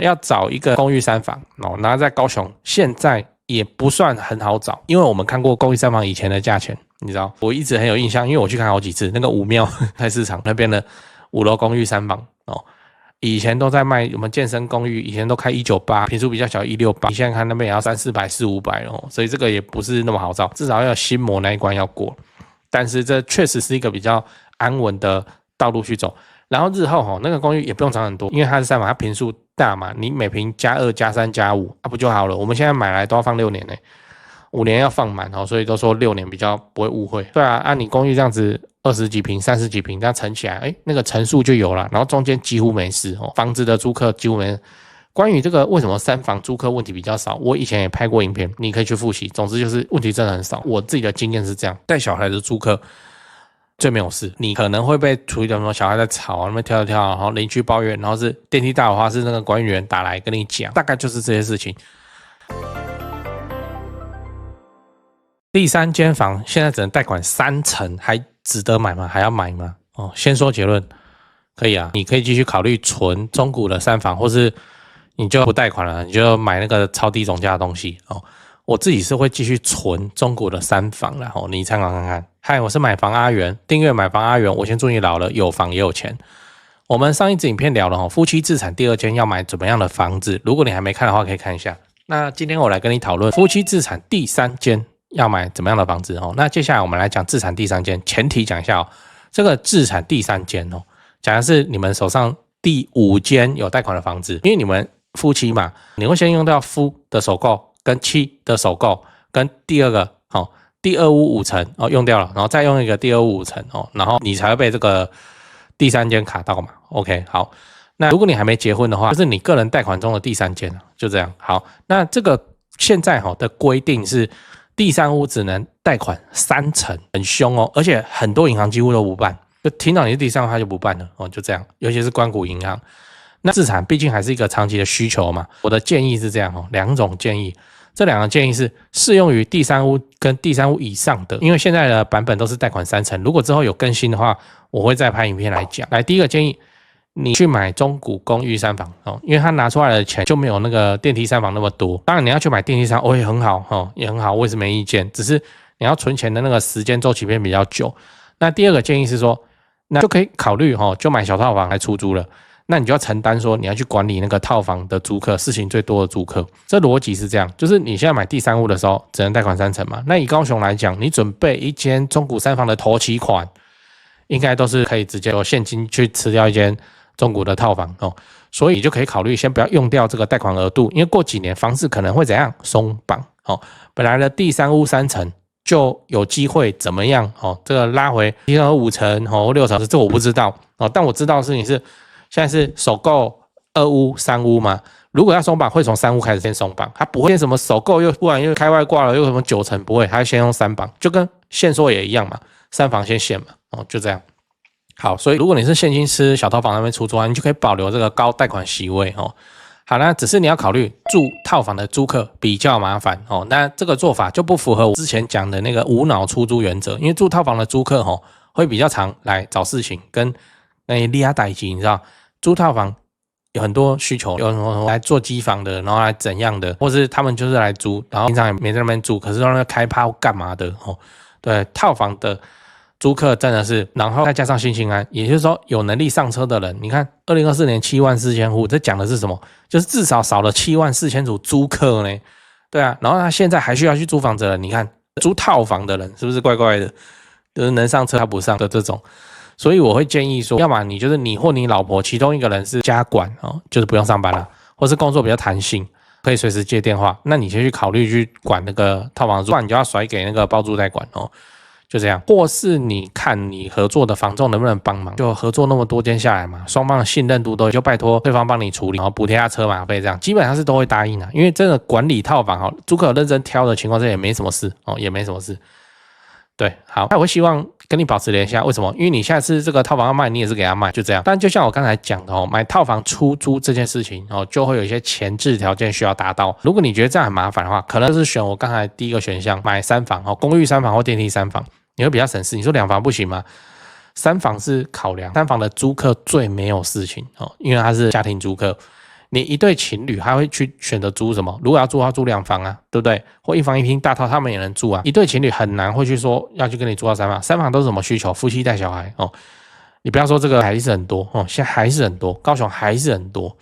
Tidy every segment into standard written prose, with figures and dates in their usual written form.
要找一个公寓3房然后在高雄现在也不算很好找，因为我们看过公寓3房以前的价钱，你知道，我一直很有印象，因为我去看好几次那个武庙菜市场那边的5楼公寓3房以前都在卖我们健身公寓，以前都开198，坪数比较小168，你现在看那边也要300-400、400-500所以这个也不是那么好找，至少要有心魔那一关要过。但是这确实是一个比较安稳的道路去走。然后日后那个公寓也不用涨很多，因为它是3房，它坪数大嘛，你每坪加2、加3、加5不就好了？我们现在买来都要放6年5年要放满所以都说6年比较不会误会。对啊，你公寓这样子20几坪、30几坪这样乘起来，那个层数就有了，然后中间几乎没事房子的租客几乎没事。关于这个为什么3房租客问题比较少，我以前也拍过影片，你可以去复习。总之就是问题真的很少，我自己的经验是这样，带小孩的租客最没有事，你可能会被处理什么小孩在吵那边跳，然后邻居抱怨，然后是电梯大的话是那个管理员打来跟你讲，大概就是这些事情。第3间房现在只能贷款3成，还值得买吗？还要买吗？先说结论，可以啊，你可以继续考虑存中古的3房，或是你就不贷款了，你就买那个超低总价的东西我自己是会继续存中古的3房啦你参考看看。嗨，我是买房阿元，订阅买房阿元，我先祝你老了有房也有钱。我们上一支影片聊了夫妻自产第2间要买怎么样的房子，如果你还没看的话可以看一下。那今天我来跟你讨论夫妻自产第3间要买怎么样的房子那接下来我们来讲自产第3间，前提讲一下这个自产第3间讲的是你们手上第5间有贷款的房子，因为你们夫妻嘛，你会先用掉夫的首购跟妻的首购跟第2个第2屋5成用掉了，然后再用一个第2屋5成然后你才会被这个第3间卡到嘛。 OK 好，那如果你还没结婚的话，就是你个人贷款中的第3间就这样。好，那这个现在的规定是第3屋只能贷款3成，很凶而且很多银行几乎都不办，就听到你是第3屋他就不办了就这样，尤其是官股银行。那自产毕竟还是一个长期的需求嘛，我的建议是这样2种建议，这2个建议是适用于第3屋跟第3屋以上的，因为现在的版本都是贷款3成，如果之后有更新的话，我会再拍影片来讲。来，第一个建议，你去买中古公寓3房因为他拿出来的钱就没有那个电梯3房那么多。当然你要去买电梯3也很好也很好，我也是没意见，只是你要存钱的那个时间周期变比较久。那第2个建议是说，那就可以考虑就买小套房来出租了。那你就要承担说你要去管理那个套房的租客，事情最多的租客。这逻辑是这样，就是你现在买第3屋的时候只能贷款3成嘛，那以高雄来讲，你准备一间中古3房的头期款，应该都是可以直接有现金去吃掉一间中古的套房所以你就可以考虑先不要用掉这个贷款额度，因为过几年房市可能会怎样松绑本来的第3屋3成就有机会怎么样这个拉回第2屋5成或6成，这我不知道但我知道的事情是现在是首购2屋3屋嘛，如果要松绑会从3屋开始先松绑，它不会什么首购又忽然又开外挂了又什么9成，不会，它先用3绑，就跟限缩也一样嘛，3房先限嘛就这样。好，所以如果你是现金吃小套房那边出租你就可以保留这个高贷款息位好，那只是你要考虑住套房的租客比较麻烦那这个做法就不符合我之前讲的那个无脑出租原则，因为住套房的租客会比较常来找事情，跟利亚代机，你知道租套房有很多需求，有什么来做机房的，然后来怎样的，或是他们就是来租，然后平常也没在那边住，可是让他开趴干嘛的对，套房的租客真的是，然后再加上新青安，也就是说有能力上车的人，你看2024年74000户，这讲的是什么？就是至少少了74000组租客呢，对啊，然后他现在还需要去租房子的人，你看租套房的人是不是怪怪的？就是能上车他不上的这种。所以我会建议说，要么你就是你或你老婆其中一个人是家管就是不用上班了，或是工作比较弹性，可以随时接电话，那你先去考虑去管那个套房租，不然你就要甩给那个包租代管就这样。或是你看你合作的房仲能不能帮忙，就合作那么多间下来嘛，双方的信任度都就拜托对方帮你处理，然后补贴下车马费，这样基本上是都会答应的，因为真的管理套房租客有认真挑的情况下也没什么事也没什么事。对，好，那我会希望跟你保持联系，为什么？因为你下次这个套房要卖，你也是给他卖，就这样。但就像我刚才讲的买套房出租这件事情就会有一些前置条件需要达到。如果你觉得这样很麻烦的话，可能是选我刚才第一个选项，买3房公寓3房或电梯3房，你会比较省事。你说2房不行吗？3房是考量，3房的租客最没有事情因为他是家庭租客。你一对情侣还会去选择租什么？如果要租的话，租2房啊，对不对？或1房1厅大套，他们也能住啊。一对情侣很难会去说要去跟你租到3房，3房都是什么需求？夫妻带小孩哦。你不要说这个还是很多哦，现在还是很多，高雄还是很多。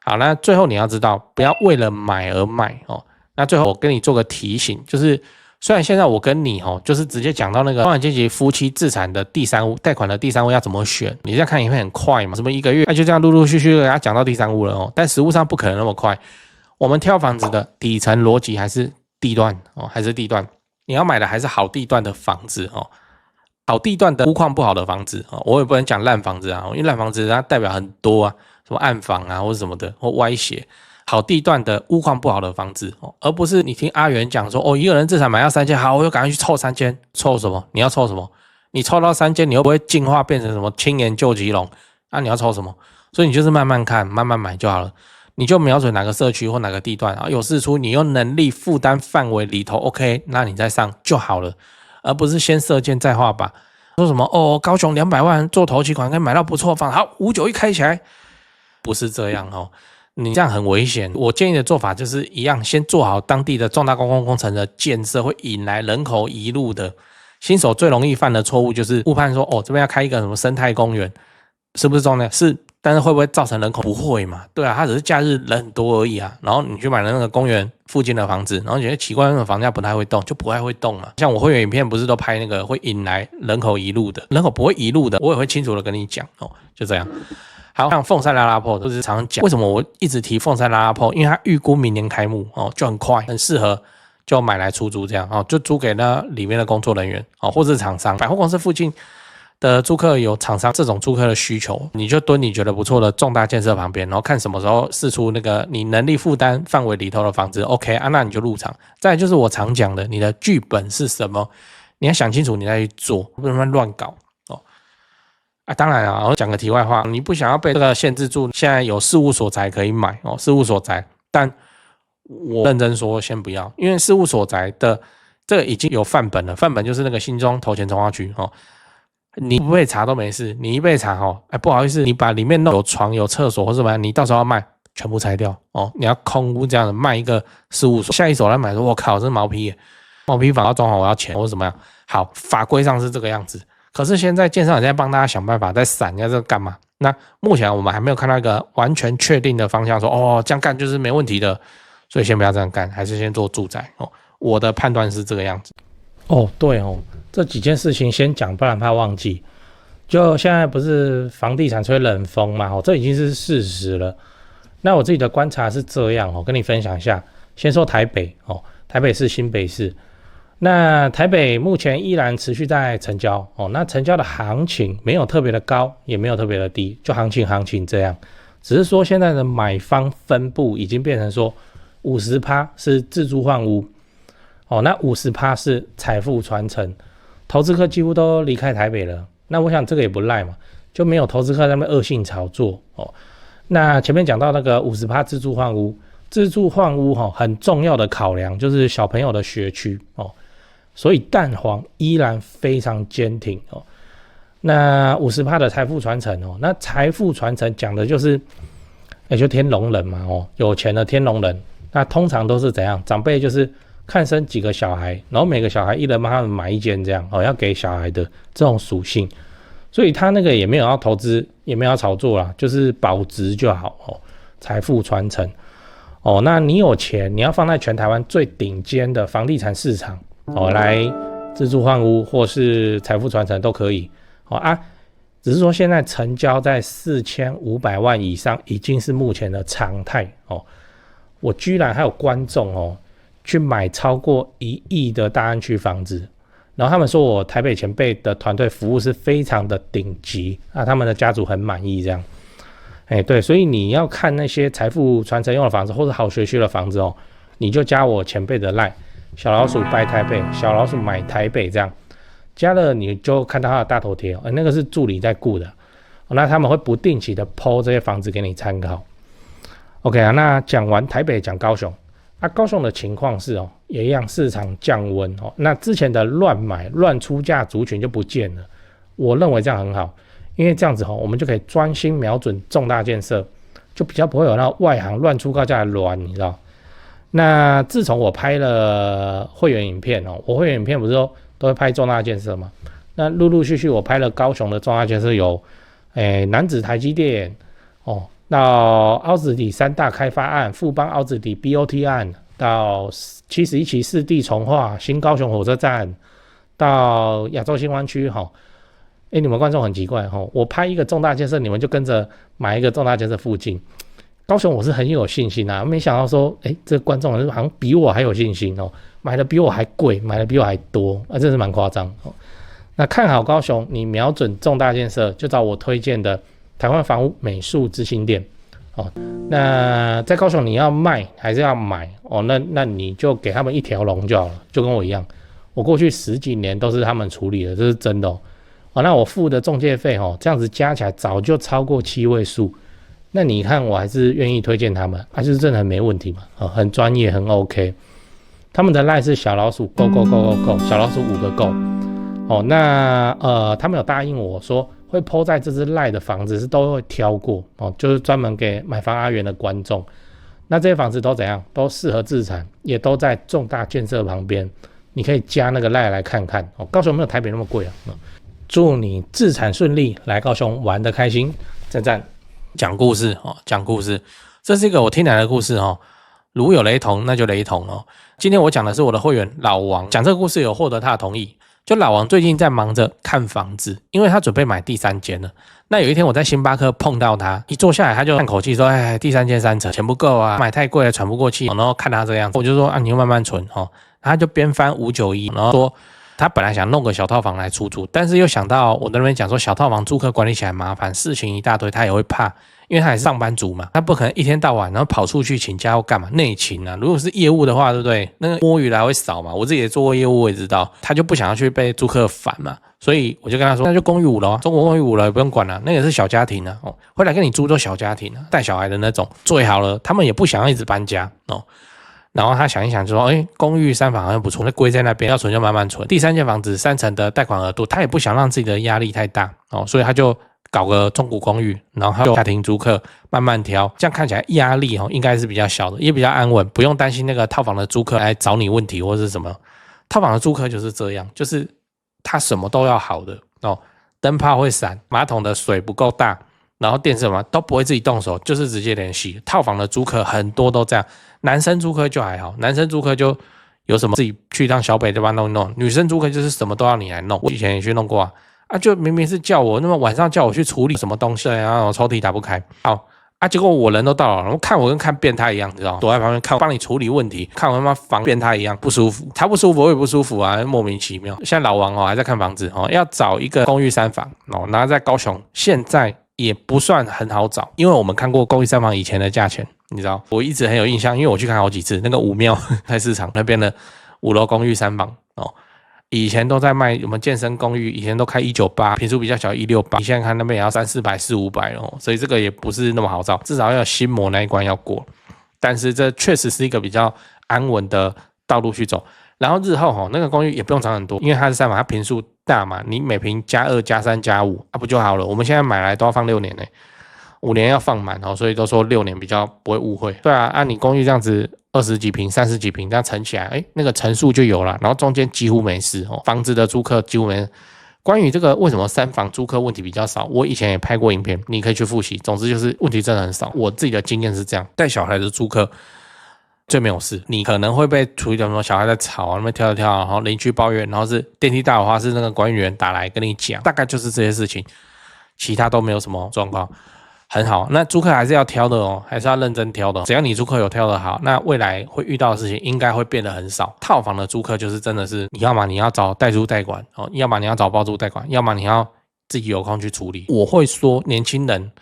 好，那最后你要知道，不要为了买而买哦。那最后我跟你做个提醒，就是虽然现在我跟你就是直接讲到那个中产阶级夫妻自产的第3屋贷款的第3屋要怎么选，你这样看影片很快嘛，什么1个月，那就这样陆陆续续的给他讲到第3屋了哦。但实务上不可能那么快，我们挑房子的底层逻辑还是地段哦，还是地段，你要买的还是好地段的房子哦。好地段的屋况不好的房子，我也不能讲烂房子啊，因为烂房子它代表很多啊，什么暗房啊或者什么的，或歪斜。好地段的屋况不好的房子，而不是你听阿元讲说，一个人至少买到3间，好，我就赶快去凑3间，凑什么？你要凑什么？你凑到3间，你又不会进化变成什么青年救急龙啊？你要凑什么？所以你就是慢慢看，慢慢买就好了。你就瞄准哪个社区或哪个地段啊，有释出，你用能力负担范围里头 ，OK， 那你再上就好了。而不是先射箭再画靶，说什么高雄200万做头期款可以买到不错房，好591开起来，不是这样哦，你这样很危险。我建议的做法就是一样，先做好当地的重大公共工程的建设，会引来人口移入的。新手最容易犯的错误就是误判说，这边要开一个什么生态公园，是不是重要？是。但是会不会造成人口？不会嘛？对啊，它只是假日人很多而已啊。然后你去买了那个公园附近的房子，然后觉得奇怪，那种房价不太会动，就不太会动嘛。像我会员影片不是都拍那个会引来人口移入的，人口不会移入的，我也会清楚的跟你讲哦，就这样。好，像凤山拉拉破就是常讲，为什么我一直提凤山拉拉破？因为它预估明年开幕哦，就很快，很适合就买来出租这样哦，就租给那里面的工作人员哦，或是厂商，百货公司附近的租客有厂商这种租客的需求，你就蹲你觉得不错的重大建设旁边，然后看什么时候释出那个你能力负担范围里头的房子 ，OK 啊，那你就入场。再来就是我常讲的，你的剧本是什么，你要想清楚，你再去做，不能乱搞哦。当然啊，我讲个题外话，你不想要被这个限制住，现在有事务所宅可以买哦，事务所宅，但我认真说先不要，因为事务所宅的这个已经有范本了，范本就是那个新庄头前从化区哦。你不被查都没事，你一被查不好意思，你把里面弄有床有厕所或什么，你到时候要卖全部拆掉哦。你要空屋这样的卖一个事务所，下一手来买说，我靠，这是毛坯耶，毛坯房要装好我要钱或怎么样？好，法规上是这个样子，可是现在建商也在帮大家想办法，在闪一下这个干嘛？那目前我们还没有看到一个完全确定的方向说，这样干就是没问题的，所以先不要这样干，还是先做住宅哦。我的判断是这个样子。对哦。这几件事情先讲，不然怕忘记。就现在不是房地产吹冷风嘛，这已经是事实了。那我自己的观察是这样跟你分享一下。先说台北台北市、新北市。那台北目前依然持续在成交那成交的行情没有特别的高，也没有特别的低，就行情这样。只是说现在的买方分布已经变成说 50% 是自住换屋那 50% 是财富传承。投资客几乎都离开台北了，那我想这个也不赖嘛，就没有投资客在那边恶性炒作那前面讲到那个 50% 自住换屋，自住换屋很重要的考量就是小朋友的学区所以蛋黄依然非常坚挺那 50% 的财富传承那财富传承讲的就是就天龙人嘛有钱的天龙人，那通常都是怎样？长辈就是看生几个小孩，然后每个小孩一人帮他们买一间这样要给小孩的这种属性，所以他那个也没有要投资，也没有要炒作啦，就是保值就好财富传承那你有钱，你要放在全台湾最顶尖的房地产市场来自住换屋或是财富传承都可以只是说现在成交在4500万以上已经是目前的常态我居然还有观众去买超过1亿的大安区房子，然后他们说我台北前辈的团队服务是非常的顶级他们的家族很满意这样对，所以你要看那些财富传承用的房子或者好学区的房子你就加我前辈的 LINE 小老鼠拜台北，小老鼠买台北这样加了，你就看到他的大头贴那个是助理在顾的那他们会不定期的 po 这些房子给你参考。 OK 那讲完台北讲高雄高雄的情况是也一样，市场降温那之前的乱买乱出价族群就不见了，我认为这样很好，因为这样子我们就可以专心瞄准重大建设，就比较不会有那外行乱出高价的乱，你知道。那自从我拍了会员影片我会员影片不是都会拍重大建设吗？那陆陆续续我拍了高雄的重大建设有，楠梓台积电到凹子底3大开发案、富邦凹子底 BOT 案，到71期4地重划、新高雄火车站，到亚洲新湾区你们观众很奇怪我拍一个重大建设，你们就跟着买一个重大建设附近。高雄我是很有信心没想到说，这个观众好像比我还有信心买的比我还贵，买的比我还多真是蛮夸张那看好高雄，你瞄准重大建设，就找我推荐的台湾房屋美术之星店那在高雄你要卖还是要买那你就给他们一条龙就好了，就跟我一样，我过去10几年都是他们处理的，这是真的那我付的中介费这样子加起来早就超过7位数。那你看我还是愿意推荐他们就是真的很没问题嘛很专业很 OK。 他们的 LINE 是小老鼠 go go go go go 小老鼠5个 go 那他们有答应我说会 po 在这支 LINE 的房子是都会挑过就是专门给买房阿元的观众。那这些房子都怎样，都适合自产，也都在重大建设旁边，你可以加那个 LINE 来看看高雄没有台北那么贵祝你自产顺利，来高雄玩得开心，赞赞。讲故事讲故事，这是一个我听来的故事如有雷同那就雷同今天我讲的是我的会员老王，讲这个故事有获得他的同意。就老王最近在忙着看房子，因为他准备买第3间了。那有一天我在星巴克碰到他，一坐下来他就叹口气说，第3间3成，钱不够买太贵了，喘不过气。然后看他这样，我就说你就慢慢存他就边翻591，然后说他本来想弄个小套房来出租，但是又想到我在那边讲说小套房租客管理起来麻烦，事情一大堆，他也会怕，因为他也是上班族嘛，他不可能一天到晚然后跑出去请假要干嘛，内勤如果是业务的话，对不对？那个摸鱼来会少嘛，我自己也做过业务，我也知道，他就不想要去被租客烦嘛，所以我就跟他说，那就公寓5楼中国公寓5楼也不用管了那也是小家庭会来跟你租都小家庭带小孩的那种，最好了，他们也不想要一直搬家然后他想一想就说，公寓3房好像不错，那归在那边，要存就慢慢存。第3间房子3成的贷款额度，他也不想让自己的压力太大所以他就搞个中古公寓，然后就家庭租客慢慢挑，这样看起来压力应该是比较小的，也比较安稳，不用担心那个套房的租客来找你问题或是什么。套房的租客就是这样，就是他什么都要好的灯泡会闪，马桶的水不够大，然后电视什么都不会自己动手，就是直接联系。套房的租客很多都这样，男生租客就还好，男生租客就有什么自己去当小北对吧弄一弄，女生租客就是什么都要你来弄。我以前也去弄过就明明是叫我，那么晚上叫我去处理什么东西，然后抽屉打不开，结果我人都到了，然后看我跟看变态一样，你知道，躲在旁边看我帮你处理问题，看我他妈防变态一样不舒服，他不舒服我也不舒服莫名其妙。现在老王还在看房子要找一个公寓3房然后在高雄现在也不算很好找，因为我们看过公寓3房以前的价钱，你知道，我一直很有印象，因为我去看好几次那个武庙菜市场那边的5楼公寓3房以前都在卖我们健身公寓，以前都开198，坪数比较小168，你现在看那边也要300、400、400所以这个也不是那么好找，至少要有心魔那一关要过。但是这确实是一个比较安稳的道路去走。然后日后那个公寓也不用涨很多，因为它是3房，它坪数大嘛，你每坪加2加3加5不就好了？我们现在买来都要放6年5年要放满所以都说6年比较不会误会。对啊，你公寓这样子20几坪、30几坪这样乘起来，那个层数就有了，然后中间几乎没事房子的租客几乎没事。关于这个为什么3房租客问题比较少，我以前也拍过影片，你可以去复习。总之就是问题真的很少，我自己的经验是这样。带小孩的租客最没有事，你可能会被处理什么小孩在吵那边跳，然后邻居抱怨，然后是电梯大的话是那个管理员打来跟你讲，大概就是这些事情，其他都没有什么状况。很好，那租客还是要挑的还是要认真挑的只要你租客有挑的好，那未来会遇到的事情应该会变得很少。套房的租客就是真的是，你要么你要找代租代管要么你要找包租代管，要么你要自己有空去处理。我会说年轻人，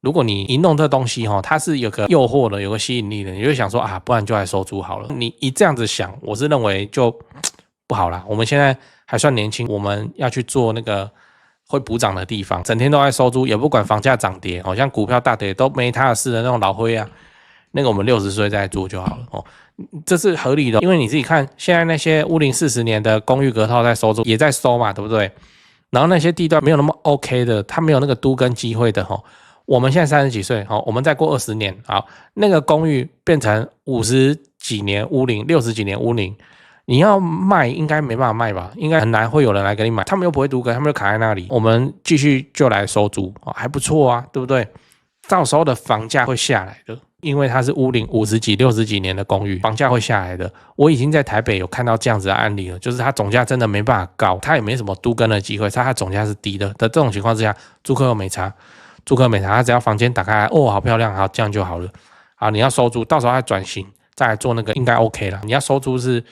如果你一弄这东西它是有个诱惑的，有个吸引力的，你就想说不然就来收租好了。你一这样子想，我是认为就不好啦。我们现在还算年轻，我们要去做那个会补涨的地方，整天都在收租，也不管房价涨跌像股票大跌都没他的事的那种老灰那个我们60岁再做就好了这是合理的。因为你自己看现在那些屋龄40年的公寓隔套在收租也在收嘛，对不对？然后那些地段没有那么 OK 的，他没有那个都更机会的我们现在30几岁，好，我们再过20年，好，那个公寓变成50几年屋龄、60几年屋龄，你要卖应该没办法卖吧？应该很难会有人来给你买，他们又不会都更，他们就卡在那里。我们继续就来收租，还不错啊，对不对？到时候的房价会下来的，因为它是屋龄50几、60几年的公寓，房价会下来的。我已经在台北有看到这样子的案例了，就是它总价真的没办法高，它也没什么都更的机会，它总价是低的。这种情况之下，租客又没差，他只要房间打开来，哦，好漂亮，好，这样就好了。好，你要收租，到时候再转型，再来做那个应该 OK 了。你要收租是。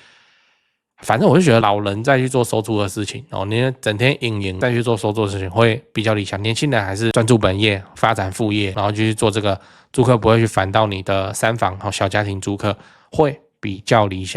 反正我就觉得老人再去做收租的事情哦，你整天营再去做收租的事情会比较理想。年轻人还是专注本业，发展副业，然后就去做这个租客不会去烦到你的3房小家庭租客会比较理想。